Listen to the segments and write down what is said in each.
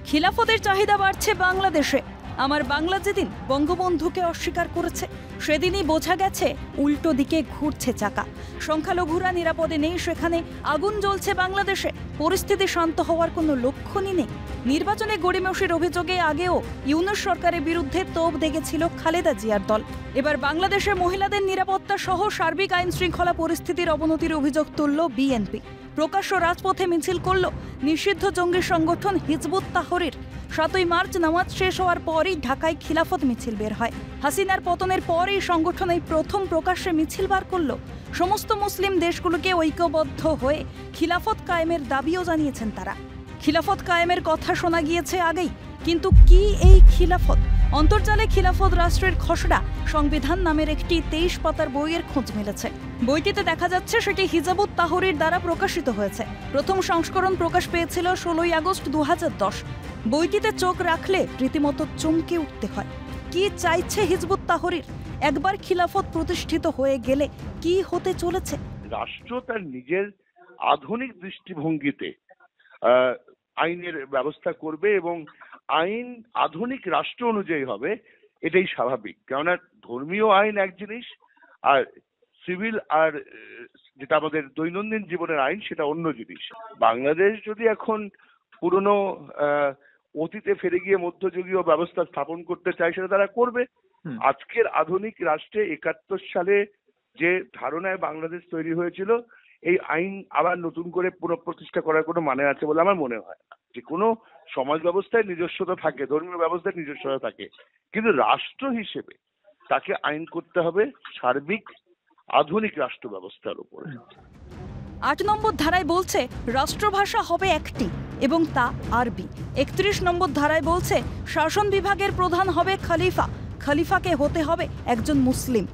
খিলাফতের চাহিদা বাড়ছে বাংলাদেশে। আমার বাংলা যেদিন বঙ্গবন্ধুকে অস্বীকার করেছে সেদিনই বোঝা গেছে উল্টো দিকে ঘুরছে চাকা। সংখ্যালঘুরা নিরাপদে নেই, সেখানে আগুন জ্বলছে বাংলাদেশে। পরিস্থিতি শান্ত হওয়ার কোনো লক্ষণই নেই। নির্বাচনে গড়িমসির অভিযোগে আগেও ইউনূস সরকারের বিরুদ্ধে তোপ দেগেছিল খালেদা জিয়ার দল। এবার বাংলাদেশের মহিলাদের নিরাপত্তা সহ সার্বিক আইন শৃঙ্খলা পরিস্থিতির অবনতির অভিযোগ তুলল বিএনপি। প্রকাশ্য রাজপথে মিছিল করল নিষিদ্ধ জঙ্গি সংগঠন হিজবুত তাহরির। 7ই মার্চ নামাজ শেষ হওয়ার পরই ঢাকায় খিলাফত মিছিল বের হয়। হাসিনার পতনের পর এই সংগঠন এই প্রথম প্রকাশ্যে মিছিল বার করল। সমস্ত মুসলিম দেশগুলোকে ঐক্যবদ্ধ হয়ে খিলাফত কায়েমের দাবিও জানিয়েছেন তারা। খিলাফত কায়েমের কথা শোনা গিয়েছে আগেই, কিন্তু কি এই খিলাফত? অন্তর্জালে খিলাফত রাষ্ট্রের খসড়া সংবিধান নামের একটি 23 পাতার বইয়ের খোঁজ মিলেছে। বইটিতে দেখা যাচ্ছে সেটি হিজবুত তাহরির দ্বারা প্রকাশিত হয়েছে। প্রথম সংস্করণ প্রকাশ পেয়েছিল 16ই আগস্ট 2010। বইটিতে চোখ রাখলে রীতিমতো চমকে উঠতে হয়। কি চাইছে হিজবুত তাহরির? একবার খিলাফত প্রতিষ্ঠিত হয়ে গেলে কি হতে চলেছে? রাষ্ট্র তার নিজের আধুনিক দৃষ্টিভঙ্গিতে আইনের ব্যবস্থা করবে এবং আইন আধুনিক রাষ্ট্র অনুযায়ী হবে, এটাই স্বাভাবিক। কেননা ধর্মীয় আইন এক জিনিস, আর সিভিল আর যেটা আমাদের দৈনন্দিন জীবনের আইন সেটা অন্য জিনিস। বাংলাদেশ যদি এখন পুরনো অতীতে ফিরে গিয়ে মধ্যযুগীয় ব্যবস্থা স্থাপন করতে চায়, সেটা তারা করবে। আজকের আধুনিক রাষ্ট্রে 71 সালে যে ধারণায় বাংলাদেশ তৈরি হয়েছিল, এই আইন আবার নতুন করে পুনঃপ্রতিষ্ঠা করার কোনো মানে আছে বলে আমার মনে হয় না। যে কোনো সমাজ ব্যবস্থায় নিজস্বতা থাকে, ধর্মীয় ব্যবস্থায় নিজস্বতা থাকে, কিন্তু রাষ্ট্র হিসেবে তাকে আইন করতে হবে সার্বিক আধুনিক রাষ্ট্র ব্যবস্থার উপরে। 8 নম্বর ধারায় বলছে রাষ্ট্রভাষা হবে একটি এবং তা আরবি। 31 নম্বর ধারায় বলছে শাসন বিভাগের প্রধান হবে খলিফা। খলিফাকে হতে হবে একজন মুসলিম।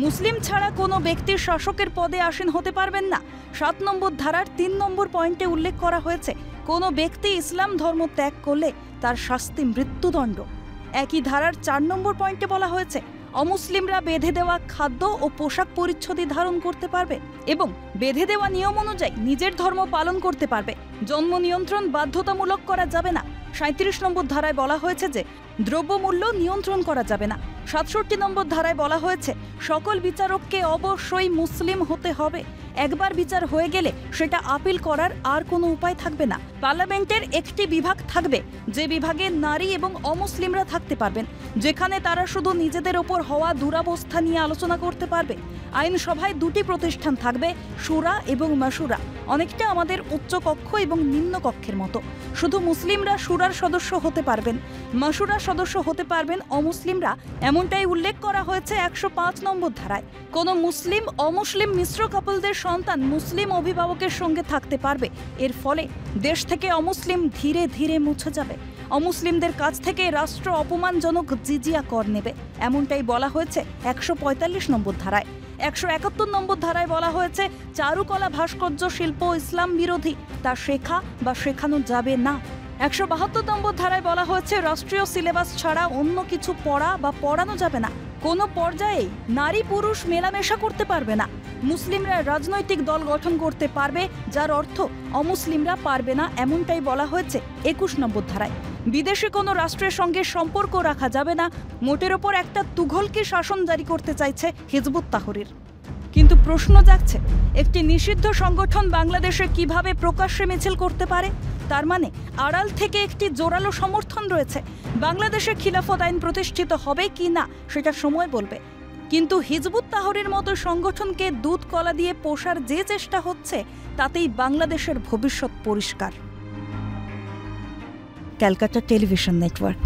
মুসলিম ছাড়া কোনো ব্যক্তি শাসকের পদে আসীন হতে পারবেন না। 7 নম্বর ধারার 3 নম্বর পয়েন্টে উল্লেখ করা হয়েছে কোনো ব্যক্তি ইসলাম ধর্ম ত্যাগ করলে তার শাস্তি মৃত্যুদণ্ড। একই ধারার 4 নম্বর পয়েন্টে বলা হয়েছে অমুসলিমরা বেঁধে দেওয়া খাদ্য ও পোশাক পরিচ্ছদই ধারণ করতে পারবে এবং বেঁধে দেওয়া নিয়ম অনুযায়ী নিজের ধর্ম পালন করতে পারবে। জন্ম নিয়ন্ত্রণ বাধ্যতামূলক করা যাবে না। 37 নম্বর ধারায় বলা হয়েছে যে দ্রব্যমূল্য নিয়ন্ত্রণ করা যাবে না। 67 নম্বর ধারায় বলা হয়েছে সকল বিচারককে অবশ্যই মুসলিম হতে হবে। একবার বিচার হয়ে গেলে সেটা আপিল করার আর কোনো উপায় থাকবে না। পার্লামেন্টের একটি বিভাগ থাকবে, যে বিভাগে নারী এবং অমুসলিমরা থাকতে পারবেন, যেখানে তারা শুধু নিজেদের ওপর হওয়া দুরাবস্থা নিয়ে আলোচনা করতে পারবে। আইনসভায় 2টি প্রতিষ্ঠান থাকবে, শুরা এবং মাশুরা, অনেকটা আমাদের উচ্চ কক্ষ এবং নিম্ন কক্ষের মতো। শুধু মুসলিমরা শুরার সদস্য হতে পারবেন, মাশুরার সদস্য হতে পারবেন অমুসলিমরা, এমনটাই উল্লেখ করা হয়েছে 105 নম্বর ধারায়। কোনো মুসলিম অমুসলিম মিশ্র কাপলদের সন্তান মুসলিম অভিভাবকের সঙ্গে থাকতে পারবে। এর ফলে দেশ থেকে অমুসলিম ধীরে ধীরে মুছে যাবে। অমুসলিমদের কাছ থেকে রাষ্ট্র অপমানজনক জিজিয়া কর নেবে, এমনটাই বলা হয়েছে 145 নম্বর ধারায়। 171 নম্বর ধারায় বলা হয়েছে চারুকলা ভাস্কর্য শিল্প ইসলাম বিরোধী, তা শেখা বা শেখানো যাবে না। 172 নম্বর ধারায় বলা হয়েছে রাষ্ট্রীয় সিলেবাস ছাড়া অন্য কিছু পড়া বা পড়ানো যাবে না। কোনো পর্যায়ে নারী পুরুষ মেলামেশা করতে পারবে না। মুসলিমরা রাজনৈতিক দল গঠন করতে পারবে, যার অর্থ অমুসলিমরা পারবে না, এমনটাই বলা হয়েছে 21 নম্বর ধারায়। বিদেশে কোনো রাষ্ট্রের সঙ্গে সম্পর্ক রাখা যাবে না। মোটের ওপর একটা তুঘলকি শাসন জারি করতে চাইছে হিজবুত তাহরির। কিন্তু প্রশ্ন জাগছে, একটি নিষিদ্ধ সংগঠন বাংলাদেশে কিভাবে প্রকাশ্যে মিছিল করতে পারে? তার মানে আড়াল থেকে একটি জোরালো সমর্থন রয়েছে। বাংলাদেশে খিলাফত আইন প্রতিষ্ঠিত হবে কি না সেটা সময় বলবে, কিন্তু হিজবুত তাহরির মতো সংগঠনকে দুধ কলা দিয়ে পোষার যে চেষ্টা হচ্ছে, তাতেই বাংলাদেশের ভবিষ্যৎ পরিষ্কার। Calcutta television network.